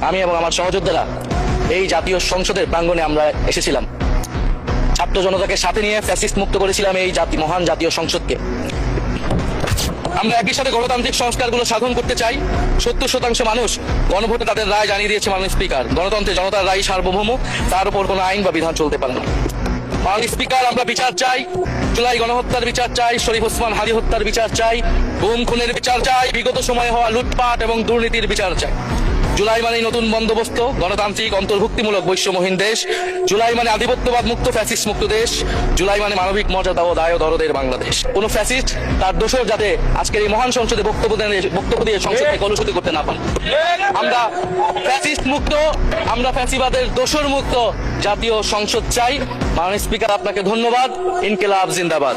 আমি এবং আমার সহযোদ্ধারা এই জাতীয় সংসদের প্রাঙ্গণে আমরা এসেছিলাম। ছাত্র জনতাকে সাথে নিয়ে ফ্যাসিস্ট মুক্ত করেছিলাম এই মহান জাতীয় সংসদকে। আমরা একই সাথে গণতান্ত্রিক সংস্কারগুলো সাধন করতে চাই। 70% মানুষ গণভোটে তাদের রায় জানিয়ে দিয়েছে মাননীয় স্পিকার। গণতন্ত্রে জনতার রায় সার্বভৌম, তার উপর কোনো আইন বা বিধান চলতে পারে না। মাননীয় স্পিকার, আমরা বিচার চাই। জুলাই গণহত্যার বিচার চাই, শরীফ ওসমান হাদি হত্যার বিচার চাই, গুম খুনের বিচার চাই, বিগত সময়ে হওয়া লুটপাট এবং দুর্নীতির বিচার চাই। জুলাই মানে নতুন বন্দোবস্ত, গণতান্ত্রিক অন্তর্ভুক্তিমূলক বৈশ্যমহীন দেশ। জুলাই মানে আধিপত্যবাদ মুক্ত ফ্যাসিস্ট মুক্ত দেশ। জুলাই মানে মানবিক মর্যাদা ও দায় ও দরদের বাংলাদেশ। কোন ফ্যাসিস্ট তার দোষর যাতে আজকের এই মহান সংসদে বক্তব্য দিয়ে সংসদকে কলুষিত করতে না পারে। আমরা ফ্যাসিস্ট মুক্ত, আমরা ফ্যাসিবাদের দোষর মুক্ত জাতীয় সংসদ চাই। মাননীয় স্পিকার, আপনাকে ধন্যবাদ। ইনকিলাব জিন্দাবাদ।